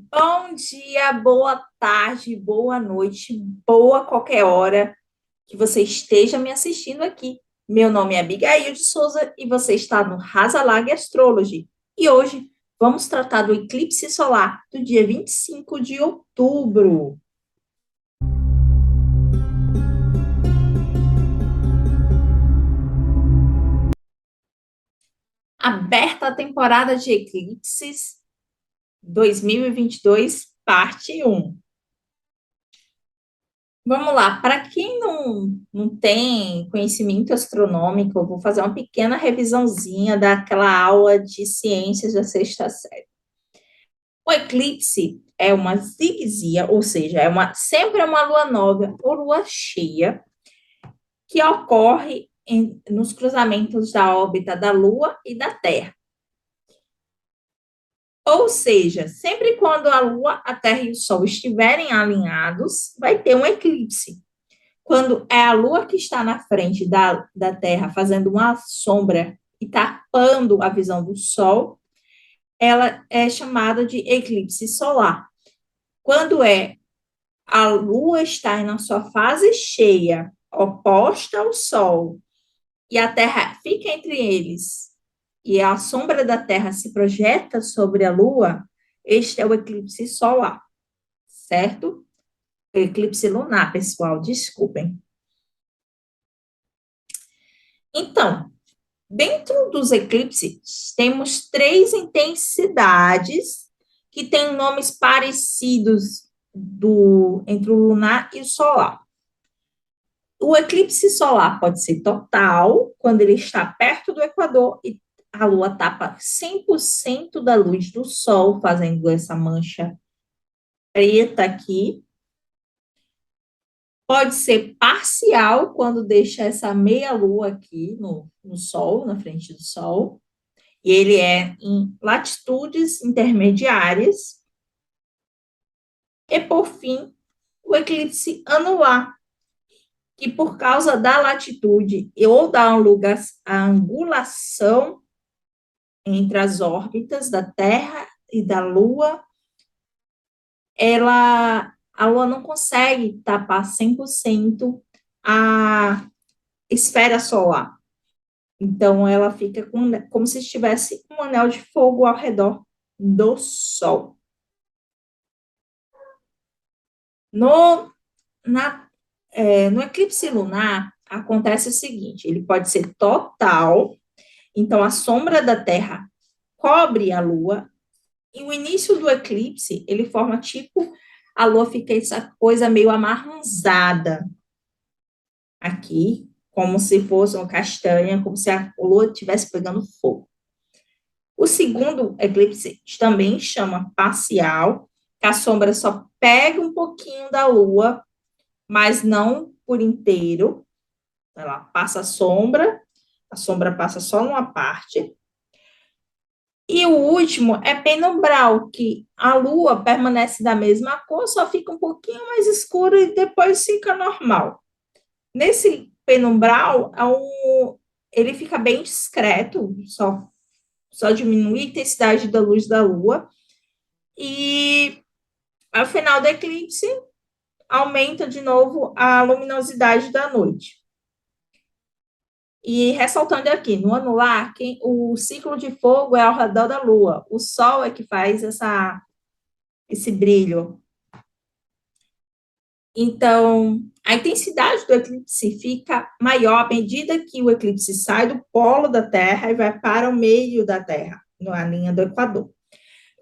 Bom dia, boa tarde, boa noite, boa qualquer hora que você esteja me assistindo aqui. Meu nome é Abigail de Souza e você está no Rasalag Astrology. E hoje vamos tratar do eclipse solar do dia 25 de outubro. Aberta a temporada de eclipses 2022, parte 1. Vamos lá, para quem não tem conhecimento astronômico, eu vou fazer uma pequena revisãozinha daquela aula de ciências da sexta série. O eclipse é uma zigzia, ou seja, sempre é uma lua nova ou lua cheia que ocorre nos cruzamentos da órbita da Lua e da Terra. Ou seja, sempre quando a Lua, a Terra e o Sol estiverem alinhados, vai ter um eclipse. Quando é a Lua que está na frente da Terra, fazendo uma sombra e tapando a visão do Sol, ela é chamada de eclipse solar. Quando a Lua está na sua fase cheia, oposta ao Sol, e a Terra fica entre eles, e a sombra da Terra se projeta sobre a Lua, este é o eclipse solar, certo? Eclipse lunar, pessoal, desculpem. Então, dentro dos eclipses, temos três intensidades que têm nomes parecidos entre o lunar e o solar. O eclipse solar pode ser total, quando ele está perto do Equador e a Lua tapa 100% da luz do Sol, fazendo essa mancha preta aqui. Pode ser parcial, quando deixa essa meia-lua aqui no Sol, na frente do Sol. E ele é em latitudes intermediárias. E, por fim, o eclipse anular, que por causa da latitude ou da angulação entre as órbitas da Terra e da Lua, a Lua não consegue tapar 100% a esfera solar. Então, ela fica como se estivesse um anel de fogo ao redor do Sol. No, na, no eclipse lunar, acontece o seguinte: ele pode ser total, então a sombra da Terra cobre a Lua, e o início do eclipse, ele forma tipo, a Lua fica essa coisa meio amarronzada aqui, como se fosse uma castanha, como se a Lua estivesse pegando fogo. O segundo eclipse também chama parcial, que a sombra só pega um pouquinho da Lua, mas não por inteiro. Ela passa a sombra passa só numa parte. E o último é penumbral, que a Lua permanece da mesma cor, só fica um pouquinho mais escuro e depois fica normal. Nesse penumbral, ele fica bem discreto, só diminui a intensidade da luz da Lua. E ao final do eclipse, aumenta de novo a luminosidade da noite. E ressaltando aqui, no anular, o ciclo de fogo é ao redor da Lua. O Sol é que faz esse brilho. Então, a intensidade do eclipse fica maior à medida que o eclipse sai do polo da Terra e vai para o meio da Terra, na linha do Equador.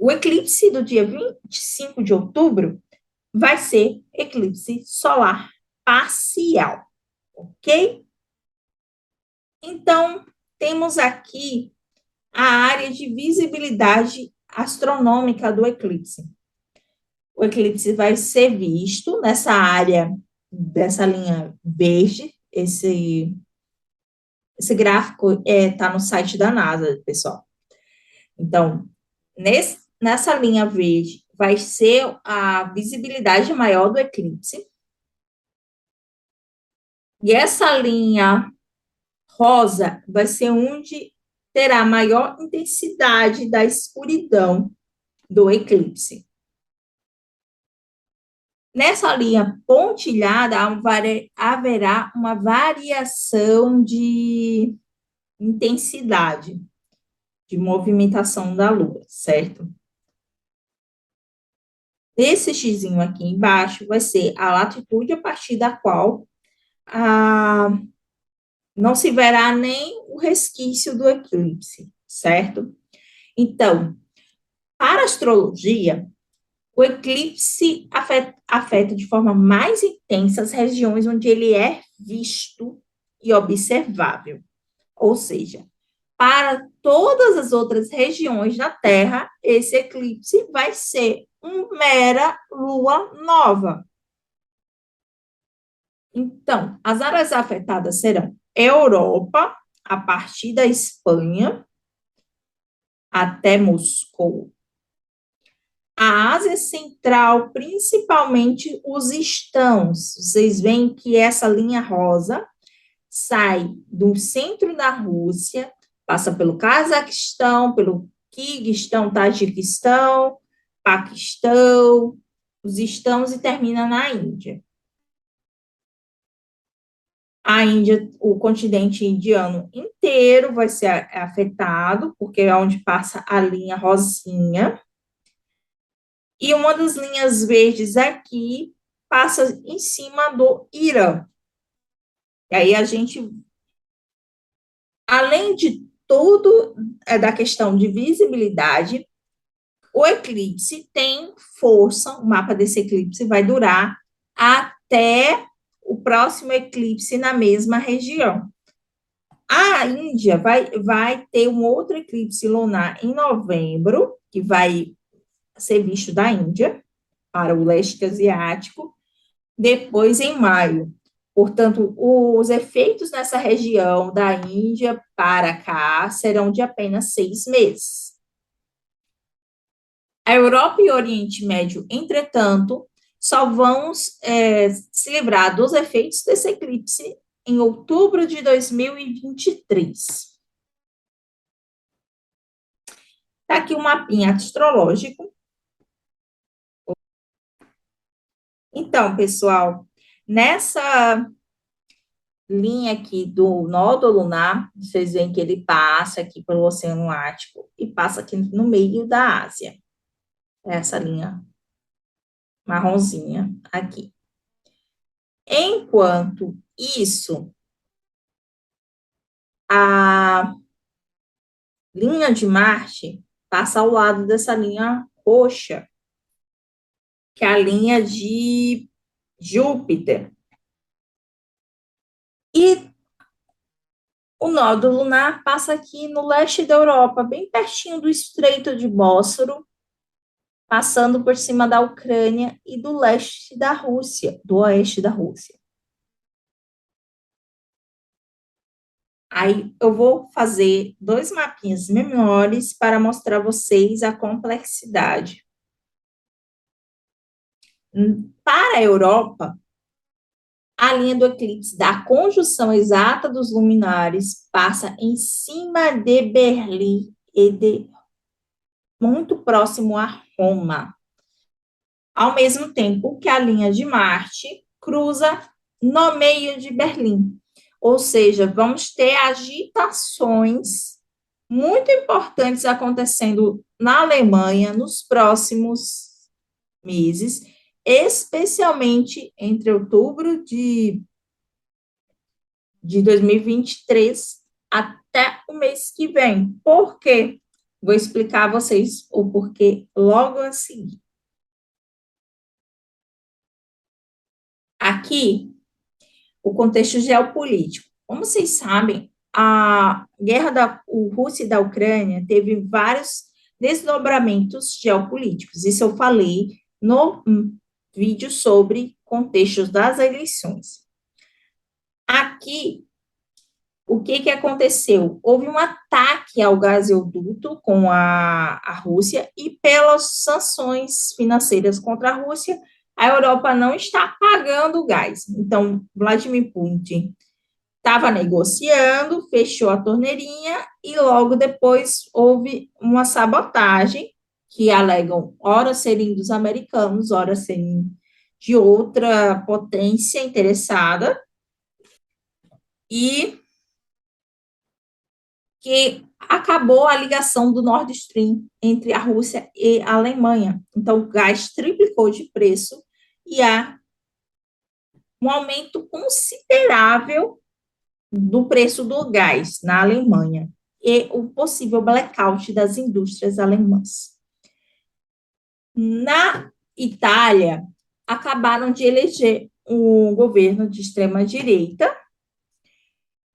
O eclipse do dia 25 de outubro vai ser eclipse solar parcial, ok? Então, temos aqui a área de visibilidade astronômica do eclipse. O eclipse vai ser visto nessa área, dessa linha verde. Esse gráfico está no site da NASA, pessoal. Então, nessa linha verde, vai ser a visibilidade maior do eclipse. E essa linha rosa vai ser onde terá maior intensidade da escuridão do eclipse. Nessa linha pontilhada, haverá uma variação de intensidade de movimentação da Lua, certo? Esse xizinho aqui embaixo vai ser a latitude a partir da qual não se verá nem o resquício do eclipse, certo? Então, para a astrologia, o eclipse afeta de forma mais intensa as regiões onde ele é visto e observável. Ou seja, para todas as outras regiões da Terra, esse eclipse vai ser uma mera lua nova. Então, as áreas afetadas serão Europa, a partir da Espanha até Moscou. A Ásia Central, principalmente os estãos. Vocês veem que essa linha rosa sai do centro da Rússia, passa pelo Cazaquistão, pelo Quirguistão, Tajiquistão, Paquistão, os estãos e termina na Índia. A Índia, o continente indiano inteiro vai ser afetado, porque é onde passa a linha rosinha. E uma das linhas verdes aqui passa em cima do Irã. E aí a gente, além de tudo da questão de visibilidade, o eclipse tem força, o mapa desse eclipse vai durar até o próximo eclipse na mesma região. A Índia vai ter um outro eclipse lunar em novembro, que vai ser visto da Índia para o leste asiático, depois em maio. Portanto, os efeitos nessa região da Índia para cá serão de apenas 6 meses. A Europa e o Oriente Médio, entretanto, só vão se livrar dos efeitos desse eclipse em outubro de 2023. Está aqui um mapinha astrológico. Então, pessoal, nessa linha aqui do nódo lunar, vocês veem que ele passa aqui pelo Oceano Ártico e passa aqui no meio da Ásia. Essa linha marronzinha aqui. Enquanto isso, a linha de Marte passa ao lado dessa linha roxa, que é a linha de Júpiter. E o nódulo lunar passa aqui no leste da Europa, bem pertinho do Estreito de Bósforo, passando por cima da Ucrânia e do leste da Rússia, do oeste da Rússia. Aí eu vou fazer 2 mapinhas menores para mostrar a vocês a complexidade. Para a Europa, a linha do eclipse da conjunção exata dos luminares passa em cima de Berlim e muito próximo a Roma. Ao mesmo tempo que a linha de Marte cruza no meio de Berlim. Ou seja, vamos ter agitações muito importantes acontecendo na Alemanha nos próximos meses, especialmente entre outubro de 2023 até o mês que vem. Por quê? Vou explicar a vocês o porquê logo a seguir. Aqui, o contexto geopolítico. Como vocês sabem, a guerra da Rússia e da Ucrânia teve vários desdobramentos geopolíticos. Isso eu falei no vídeo sobre contextos das eleições. Aqui, o que aconteceu? Houve um ataque ao gasoduto com a Rússia e pelas sanções financeiras contra a Rússia, a Europa não está pagando o gás. Então, Vladimir Putin estava negociando, fechou a torneirinha e logo depois houve uma sabotagem que alegam ora serem dos americanos, ora serem de outra potência interessada e que acabou a ligação do Nord Stream entre a Rússia e a Alemanha. Então, o gás triplicou de preço e há um aumento considerável do preço do gás na Alemanha e o possível blackout das indústrias alemãs. Na Itália, acabaram de eleger um governo de extrema-direita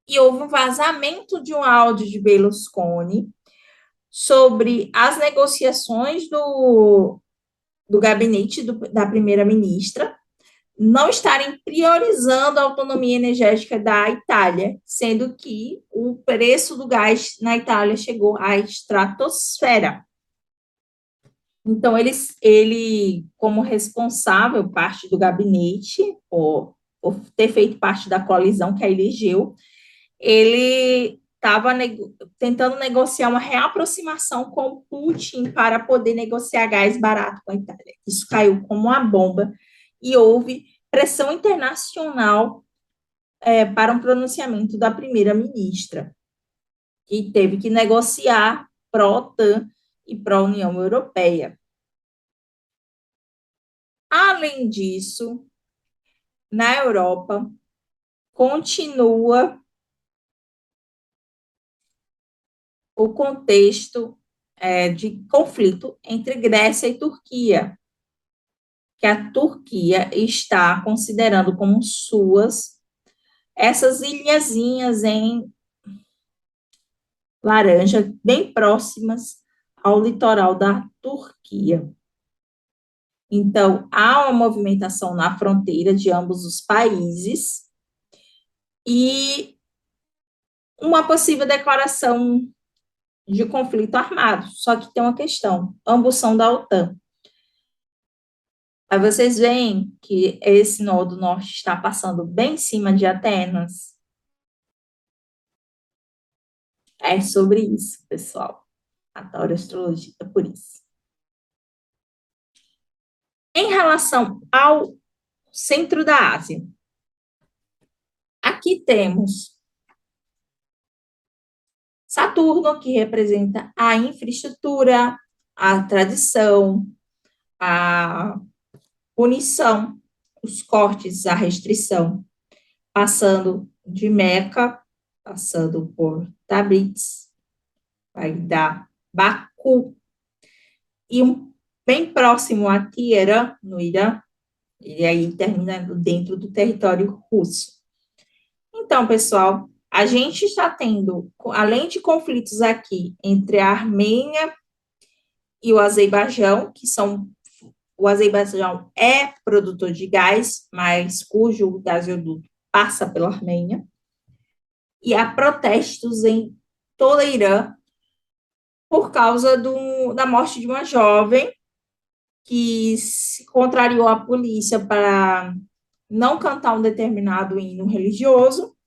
e houve um vazamento de um áudio de Berlusconi sobre as negociações do gabinete da primeira-ministra não estarem priorizando a autonomia energética da Itália, sendo que o preço do gás na Itália chegou à estratosfera. Então, ele como responsável, parte do gabinete, por ter feito parte da coalizão que a elegeu, ele estava tentando negociar uma reaproximação com Putin para poder negociar gás barato com a Itália. Isso caiu como uma bomba e houve pressão internacional para um pronunciamento da primeira-ministra, que teve que negociar pró-OTAN e pró-União Europeia. Além disso, na Europa, continua o contexto de conflito entre Grécia e Turquia, que a Turquia está considerando como suas essas ilhazinhas em laranja, bem próximas ao litoral da Turquia. Então, há uma movimentação na fronteira de ambos os países e uma possível declaração de conflito armado. Só que tem uma questão: ambos são da OTAN. Aí vocês veem que esse nó do norte está passando bem em cima de Atenas. É sobre isso, pessoal. Adoro astrologia por isso. Em relação ao centro da Ásia, aqui temos Saturno, que representa a infraestrutura, a tradição, a punição, os cortes, a restrição, passando de Meca, passando por Tabriz, vai dar Baku, e bem próximo a Teherã, no Irã, e aí termina dentro do território russo. Então, pessoal, a gente está tendo, além de conflitos aqui entre a Armênia e o Azerbaijão, o Azerbaijão é produtor de gás, mas cujo gasoduto passa pela Armênia, e há protestos em toda Irã por causa da morte de uma jovem que se contrariou a polícia para não cantar um determinado hino religioso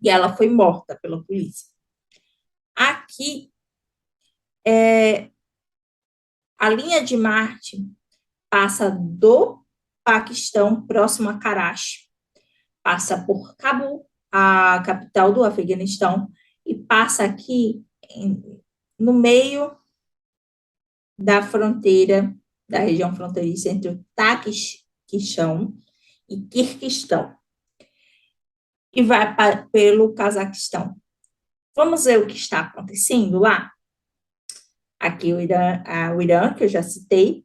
e ela foi morta pela polícia. Aqui, a linha de Marte passa do Paquistão, próximo a Karachi, passa por Cabul, a capital do Afeganistão, e passa aqui no meio da fronteira, da região fronteiriça entre o Taquistão e Quirguistão, e vai pelo Cazaquistão. Vamos ver o que está acontecendo lá? Aqui o Irã, que eu já citei,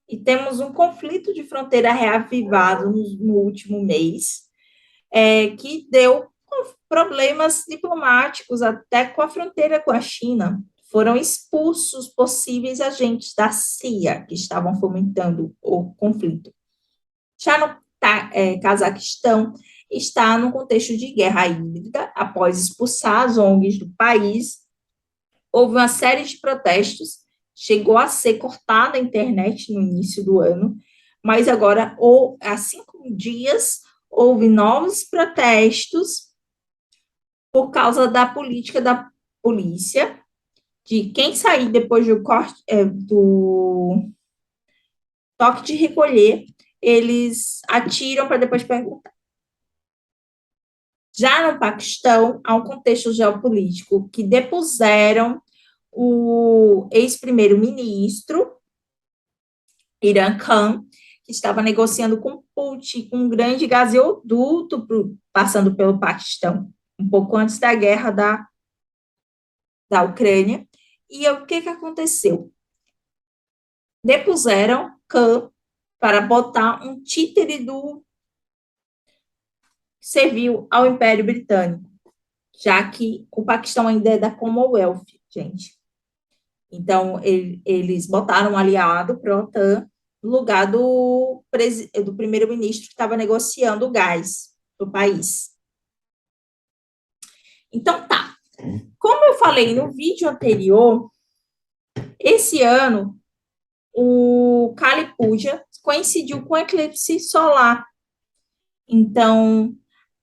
e temos um conflito de fronteira reavivado no último mês, que deu problemas diplomáticos até com a fronteira com a China. Foram expulsos possíveis agentes da CIA que estavam fomentando o conflito. Já no Cazaquistão, está no contexto de guerra híbrida, após expulsar as ONGs do país. Houve uma série de protestos, chegou a ser cortada a internet no início do ano, mas agora, há 5 dias, houve novos protestos por causa da política da polícia, de quem sair depois do toque de recolher eles atiram para depois perguntar. Já no Paquistão, há um contexto geopolítico que depuseram o ex-primeiro-ministro, Imran Khan, que estava negociando com Putin um grande gasoduto passando pelo Paquistão, um pouco antes da guerra da Ucrânia. E o que aconteceu? Depuseram Khan para botar um títere do que serviu ao Império Britânico, já que o Paquistão ainda é da Commonwealth, gente. Então, eles botaram um aliado para a OTAN no lugar do primeiro-ministro que estava negociando o gás do país. Então, tá. Como eu falei no vídeo anterior, esse ano o Kali Puja coincidiu com o eclipse solar. Então,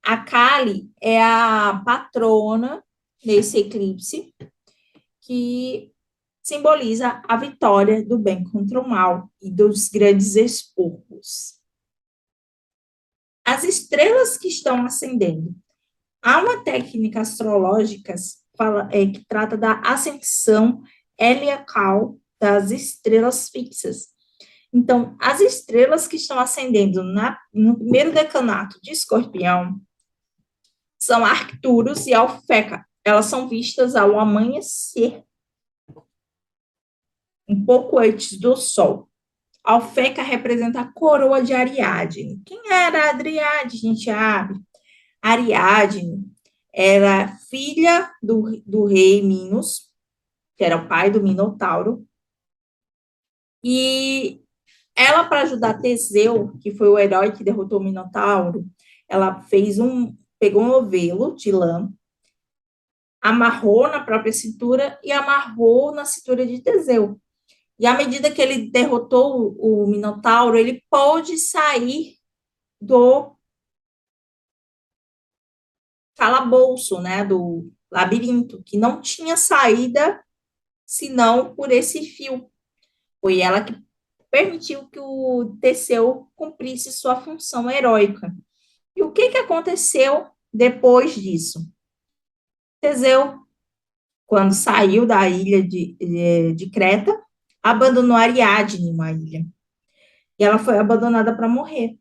a Kali é a patrona desse eclipse que simboliza a vitória do bem contra o mal e dos grandes expurgos. As estrelas que estão ascendendo. Há uma técnica astrológica que trata da ascensão heliacal das estrelas fixas. Então, as estrelas que estão ascendendo no primeiro decanato de Escorpião são Arcturus e Alfeca. Elas são vistas ao amanhecer, um pouco antes do Sol. Alfeca representa a coroa de Ariadne. Quem era Ariadne, gente? Ariadne era filha do rei Minos, que era o pai do Minotauro, e ela, para ajudar Teseu, que foi o herói que derrotou o Minotauro, ela pegou um novelo de lã, amarrou na própria cintura e amarrou na cintura de Teseu. E à medida que ele derrotou o Minotauro, ele pôde sair do calabouço, né, do labirinto, que não tinha saída senão por esse fio. Foi ela que permitiu que o Teseu cumprisse sua função heróica. E o que aconteceu depois disso? Teseu, quando saiu da ilha de Creta, abandonou Ariadne, uma ilha. E ela foi abandonada para morrer.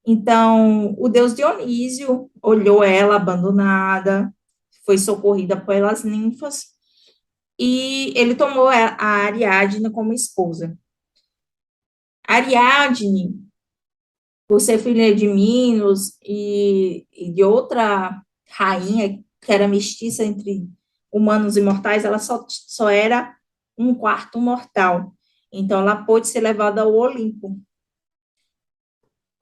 Então, o deus Dionísio olhou ela abandonada, foi socorrida pelas ninfas, e ele tomou a Ariadne como esposa. Ariadne, por ser filha de Minos e de outra rainha que era mestiça entre humanos e mortais, ela só era um quarto mortal. Então, ela pôde ser levada ao Olimpo.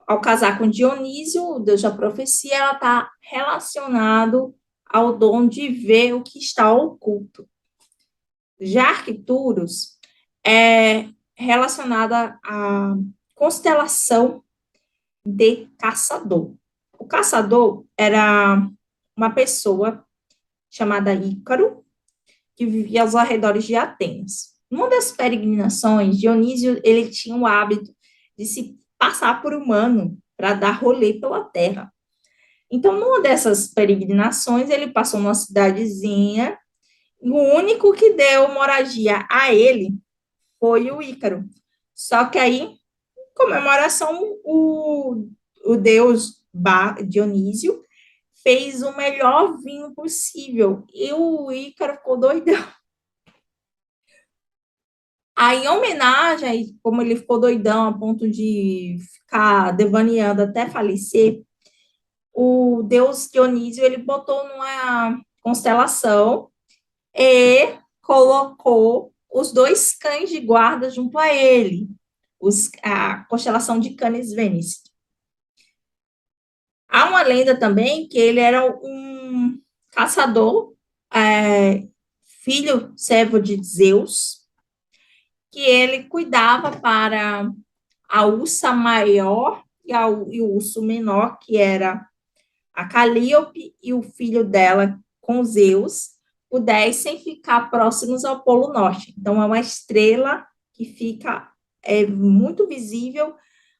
Ao casar com Dionísio, o deus da profecia, ela está relacionado ao dom de ver o que está oculto. Já Arcturus é relacionada à constelação de caçador. O caçador era uma pessoa chamada Ícaro, que vivia aos arredores de Atenas. Numa das peregrinações, Dionísio ele tinha o hábito de se passar por humano para dar rolê pela terra. Então, numa dessas peregrinações, ele passou numa cidadezinha e o único que deu moradia a ele foi o Ícaro. Só que aí, em comemoração, o deus Dionísio fez o melhor vinho possível e o Ícaro ficou doidão. Aí, em homenagem, como ele ficou doidão a ponto de ficar devaneando até falecer, o deus Dionísio ele botou numa constelação e colocou os dois cães de guarda junto a ele, a constelação de Canis Venis. Há uma lenda também que ele era um caçador, filho servo de Zeus, que ele cuidava para a ursa maior e o urso menor, que era a Calíope e o filho dela com Zeus, pudessem ficar próximos ao Polo Norte. Então, é uma estrela que fica muito visível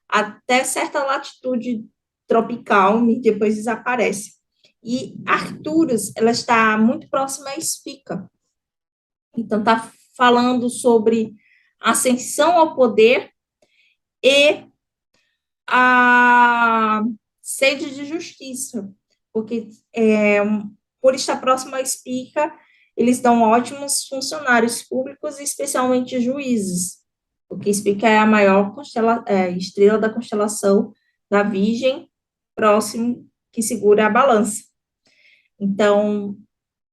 até certa latitude tropical e depois desaparece. E Arcturus, ela está muito próxima à Espica. Então, está falando sobre ascensão ao poder e a sede de justiça, porque por estar próximo à Espica, eles dão ótimos funcionários públicos, especialmente juízes, porque Espica é a maior estrela da constelação da Virgem, próximo que segura a balança. Então,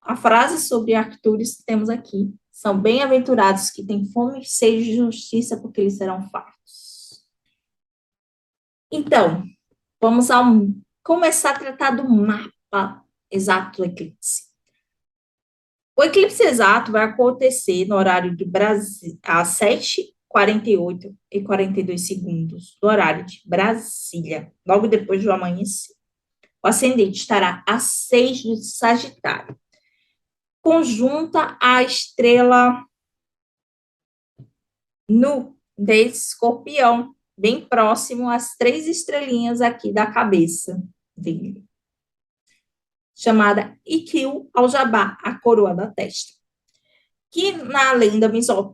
a frase sobre Arcturus que temos aqui: são bem-aventurados que têm fome e sede de justiça, porque eles serão fartos. Então, vamos começar a tratar do mapa exato do eclipse. O eclipse exato vai acontecer no horário de Brasília, às 7h48 e 42 segundos, do horário de Brasília, logo depois do amanhecer. O ascendente estará às 6 do Sagitário, conjunta a estrela Nu de Escorpião, bem próximo às 3 estrelinhas aqui da cabeça dele, chamada Ikil Aljabá, a coroa da testa, que na lenda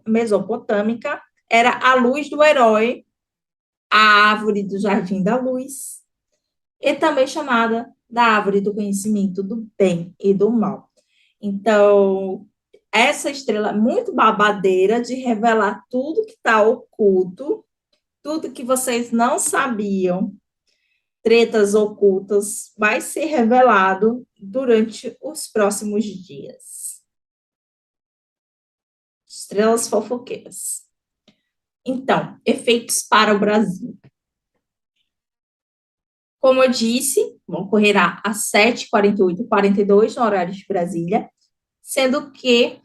mesopotâmica era a luz do herói, a árvore do jardim da luz, e também chamada da árvore do conhecimento do bem e do mal. Então, essa estrela é muito babadeira de revelar tudo que está oculto, tudo que vocês não sabiam, tretas ocultas, vai ser revelado durante os próximos dias. Estrelas fofoqueiras. Então, efeitos para o Brasil. Como eu disse, ocorrerá às 7h48 e 42 no horário de Brasília, sendo que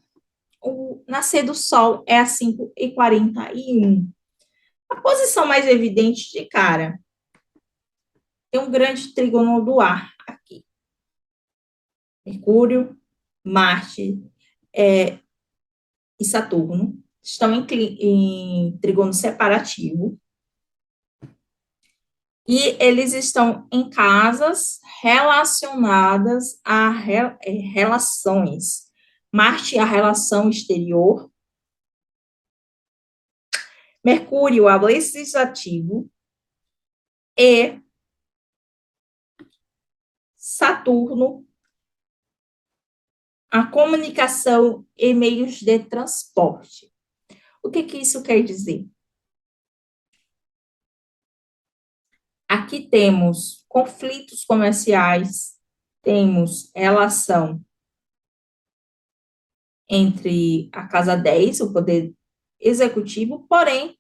o nascer do Sol é às 5h41. A posição mais evidente de cara tem um grande trígono do ar aqui. Mercúrio, Marte e Saturno estão em trígono separativo e eles estão em casas relacionadas a relações. Marte, a relação exterior. Mercúrio, ao legislativo. E Saturno, a comunicação e meios de transporte. O que isso quer dizer? Aqui temos conflitos comerciais, temos relação entre a casa 10, o poder executivo, porém,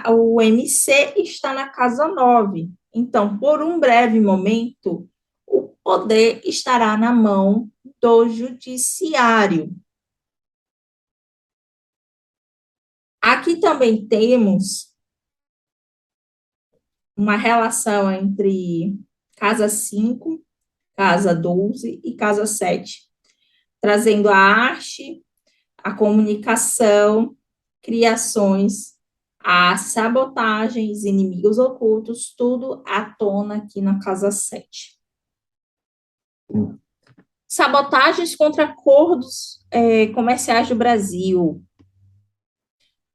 o MC está na casa 9. Então, por um breve momento, o poder estará na mão do judiciário. Aqui também temos uma relação entre casa 5, casa 12 e casa 7, trazendo a arte, a comunicação, criações, as sabotagens, inimigos ocultos, tudo à tona aqui na casa 7. Sabotagens contra acordos comerciais do Brasil,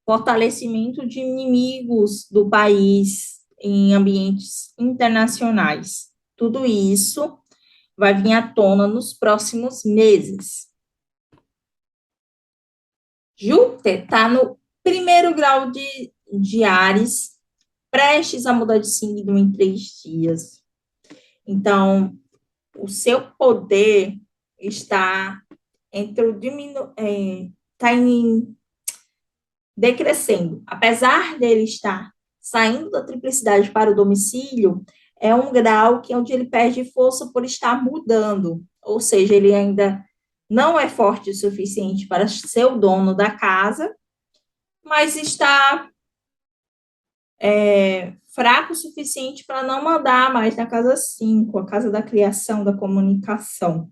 fortalecimento de inimigos do país em ambientes internacionais. Tudo isso vai vir à tona nos próximos meses. Júpiter está no primeiro grau de Áries, prestes a mudar de signo em 3 dias. Então, o seu poder está decrescendo. Apesar dele estar saindo da triplicidade para o domicílio, é um grau onde ele perde força por estar mudando. Ou seja, ele ainda não é forte o suficiente para ser o dono da casa, mas está fraco o suficiente para não mandar mais na casa 5, a casa da criação, da comunicação.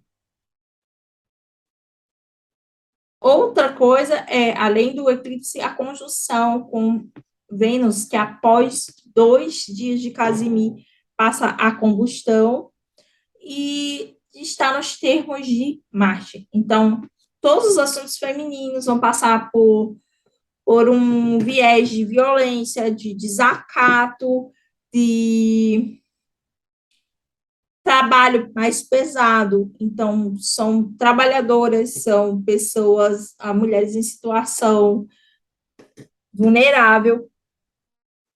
Outra coisa além do eclipse, a conjunção com Vênus, que após 2 dias de Casimir, passa a combustão e está nos termos de Marte. Então, todos os assuntos femininos vão passar por um viés de violência, de desacato, de trabalho mais pesado. Então, são trabalhadoras, são pessoas, mulheres em situação vulnerável.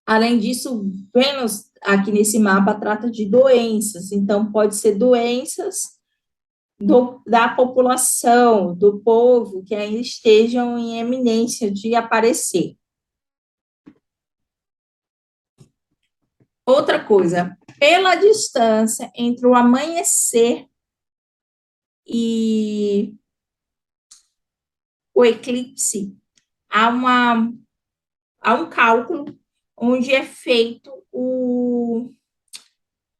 Além disso, Vênus, aqui nesse mapa, trata de doenças. Então, pode ser doenças da população, do povo, que ainda estejam em eminência de aparecer. Outra coisa, pela distância entre o amanhecer e o eclipse, há, uma, há um cálculo onde é feito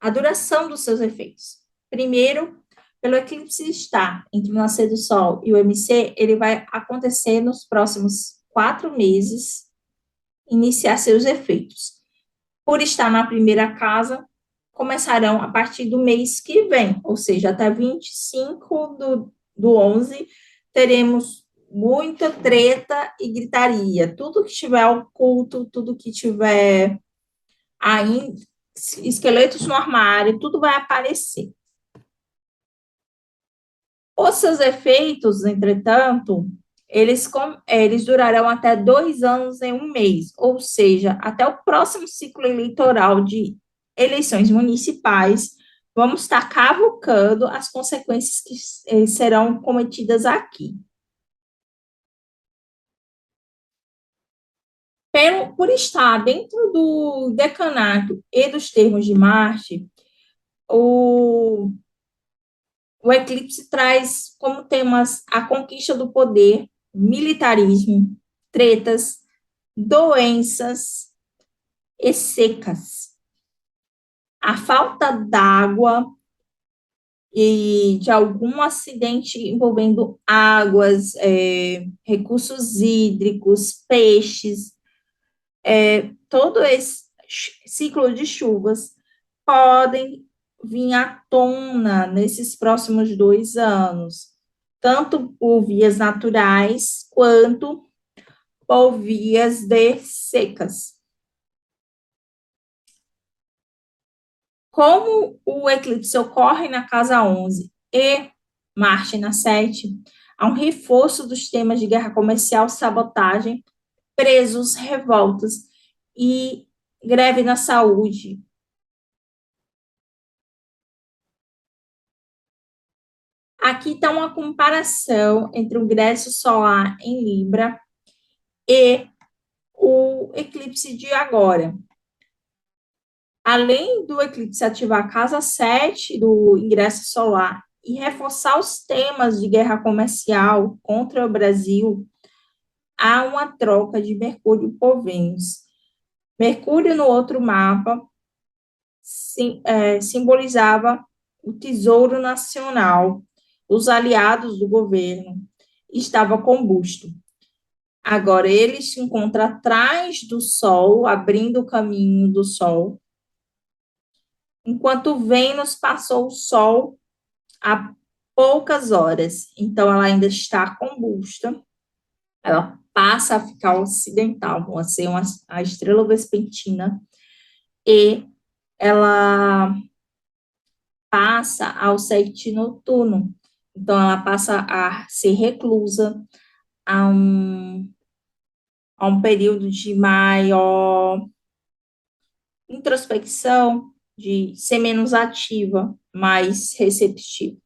a duração dos seus efeitos. Primeiro, pelo eclipse estar entre o nascer do Sol e o MC, ele vai acontecer nos próximos 4 meses, iniciar seus efeitos. Por estar na primeira casa, começarão a partir do mês que vem, ou seja, até 25 do 11, teremos muita treta e gritaria. Tudo que estiver oculto, tudo que tiver ainda, esqueletos no armário, tudo vai aparecer. Os seus efeitos, entretanto, eles durarão até 2 anos em um mês, ou seja, até o próximo ciclo eleitoral de eleições municipais, vamos estar cavucando as consequências que serão cometidas aqui. Por estar dentro do decanato e dos termos de Marte, o eclipse traz como temas a conquista do poder, militarismo, tretas, doenças e secas. A falta d'água e de algum acidente envolvendo águas, recursos hídricos, peixes, todo esse ciclo de chuvas podem vir à tona nesses próximos 2 anos, tanto por vias naturais quanto por vias de secas. Como o eclipse ocorre na casa 11 e Marte na 7, há um reforço dos temas de guerra comercial, sabotagem, presos, revoltas e greve na saúde. Aqui está uma comparação entre o ingresso solar em Libra e o eclipse de agora. Além do eclipse ativar a casa 7 do ingresso solar e reforçar os temas de guerra comercial contra o Brasil, há uma troca de Mercúrio por Vênus. Mercúrio, no outro mapa, simbolizava o Tesouro Nacional, os aliados do governo, estava combusto. Agora, ele se encontra atrás do Sol, abrindo o caminho do Sol, enquanto Vênus passou o Sol há poucas horas. Então, ela ainda está combusta, ela passa a ficar ocidental, a ser a estrela vespertina, e ela passa ao sexto noturno. Então, ela passa a ser reclusa a um período de maior introspecção, de ser menos ativa, mais receptiva.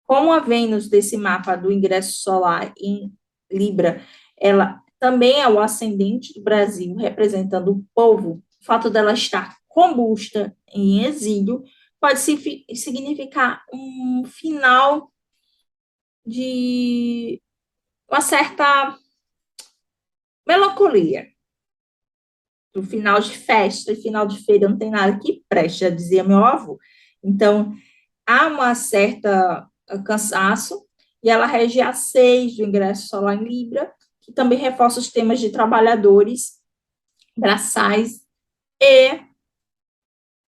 Como a Vênus desse mapa do ingresso solar em Libra, ela também é o ascendente do Brasil, representando o povo, o fato dela estar combusta em exílio pode significar um final de uma certa melancolia. O final de festa e final de feira não tem nada que preste, já dizia meu avô. Então, há uma certa cansaço, e ela rege a 6 do ingresso solar em Libra, que também reforça os temas de trabalhadores braçais e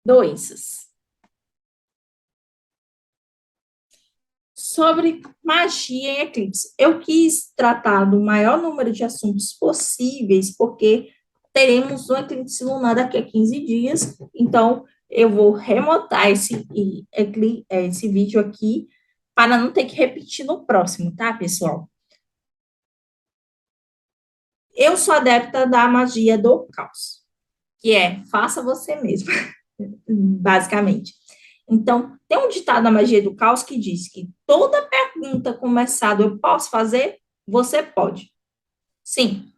doenças. Sobre magia em eclipse. Eu quis tratar do maior número de assuntos possíveis, porque teremos um eclipse lunar daqui a 15 dias, então eu vou remontar esse vídeo aqui para não ter que repetir no próximo, tá, pessoal? Eu sou adepta da magia do caos, que é faça você mesmo, basicamente. Então, tem um ditado na magia do caos que diz que toda pergunta começada eu posso fazer, você pode. Sim.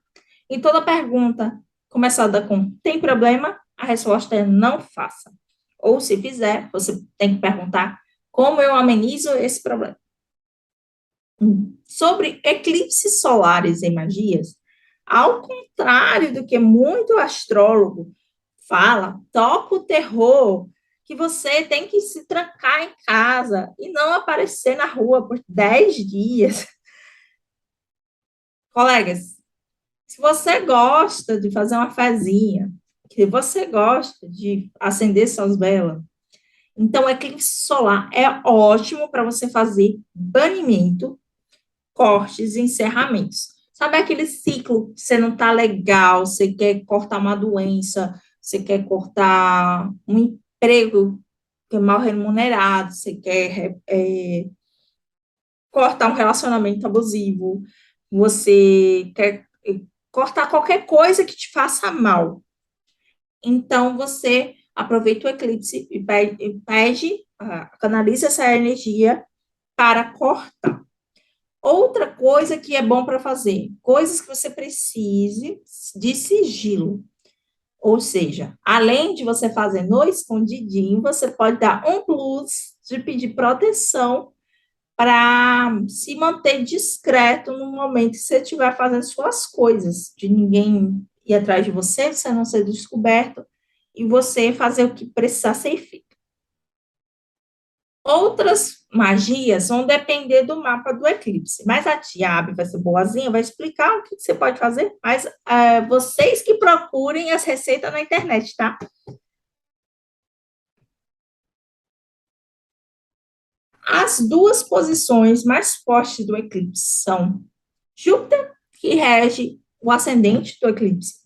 E toda pergunta começada com tem problema, a resposta é não faça. Ou se fizer, você tem que perguntar como eu amenizo esse problema. Sobre eclipses solares e magias, ao contrário do que muito astrólogo fala, toca o terror, que você tem que se trancar em casa e não aparecer na rua por 10 dias. Colegas, se você gosta de fazer uma fezinha, se você gosta de acender suas velas, então eclipse solar é ótimo para você fazer banimento, cortes e encerramentos. Sabe aquele ciclo que você não está legal, você quer cortar uma doença, você quer cortar um emprego que é mal remunerado, você quer cortar um relacionamento abusivo, você quer cortar qualquer coisa que te faça mal. Então, você aproveita o eclipse e pede, canaliza essa energia para cortar. Outra coisa que é bom para fazer, coisas que você precise de sigilo. Ou seja, além de você fazer no escondidinho, você pode dar um plus de pedir proteção para se manter discreto no momento que você estiver fazendo suas coisas, de ninguém ir atrás de você, você não ser descoberto e você fazer o que precisar ser feito. Outras magias vão depender do mapa do eclipse, mas a tia Abby vai ser boazinha, vai explicar o que você pode fazer, mas vocês que procurem as receitas na internet, tá? As duas posições mais fortes do eclipse são Júpiter, que rege o ascendente do eclipse,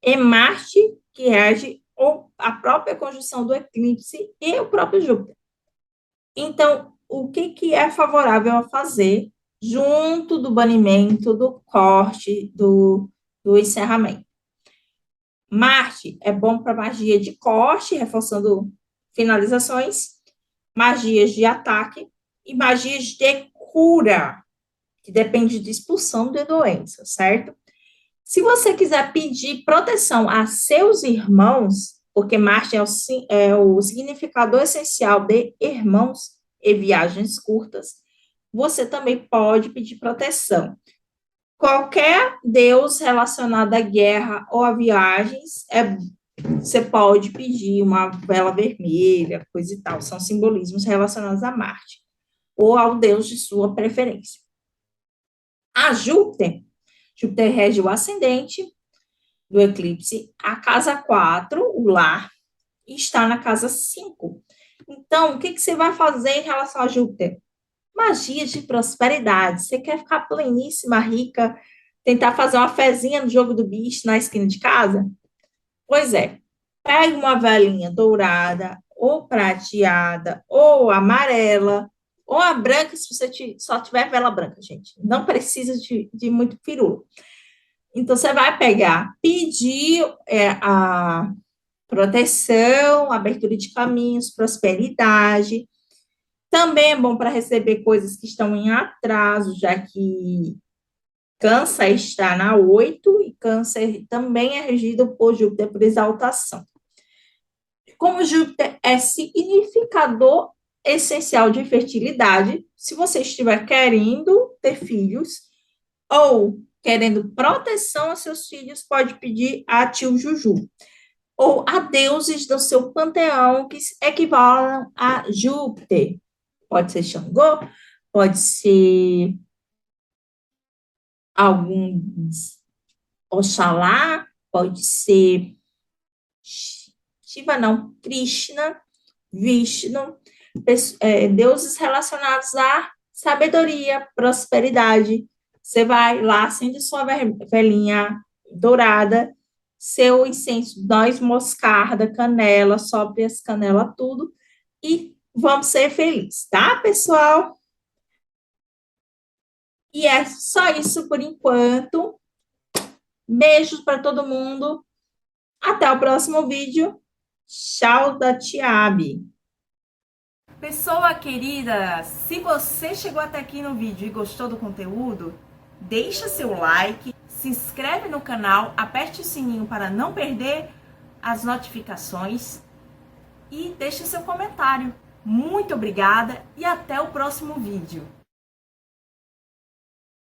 e Marte, que rege a própria conjunção do eclipse e o próprio Júpiter. Então, o que, que é favorável a fazer junto do banimento, do corte, do encerramento? Marte é bom para magia de corte, reforçando finalizações, magias de ataque e magias de cura, que depende de expulsão de doença, certo? Se você quiser pedir proteção a seus irmãos, porque Marte é o significador essencial de irmãos e viagens curtas, você também pode pedir proteção. Qualquer deus relacionado à guerra ou a viagens, você pode pedir uma vela vermelha, coisa e tal. São simbolismos relacionados a Marte ou ao deus de sua preferência. A Júpiter rege o ascendente do eclipse, a casa 4, o lar, está na casa 5. Então, o que, que você vai fazer em relação a Júpiter? Magia de prosperidade. Você quer ficar pleníssima, rica, tentar fazer uma fezinha no jogo do bicho na esquina de casa? Pois é, pegue uma velinha dourada, ou prateada, ou amarela, ou a branca, se você só tiver vela branca, gente. Não precisa de muito peru. Então, você vai pegar, pedir a proteção, abertura de caminhos, prosperidade. Também é bom para receber coisas que estão em atraso, já que Câncer está na 8 e Câncer também é regido por Júpiter por exaltação. Como Júpiter é significador essencial de fertilidade, se você estiver querendo ter filhos ou querendo proteção a seus filhos, pode pedir a tio Juju ou a deuses do seu panteão que equivalem a Júpiter. Pode ser Xangô, pode ser algum Oxalá, pode ser Shiva, não, Krishna, Vishnu, deuses relacionados à sabedoria, prosperidade. Você vai lá, acende sua velhinha dourada, seu incenso, noz moscarda, canela, sobre as canela, tudo, e vamos ser felizes, tá, pessoal? E é só isso por enquanto. Beijos para todo mundo. Até o próximo vídeo. Tchau da Tiabe. Pessoa querida, se você chegou até aqui no vídeo e gostou do conteúdo, deixa seu like, se inscreve no canal, aperte o sininho para não perder as notificações e deixe seu comentário. Muito obrigada e até o próximo vídeo.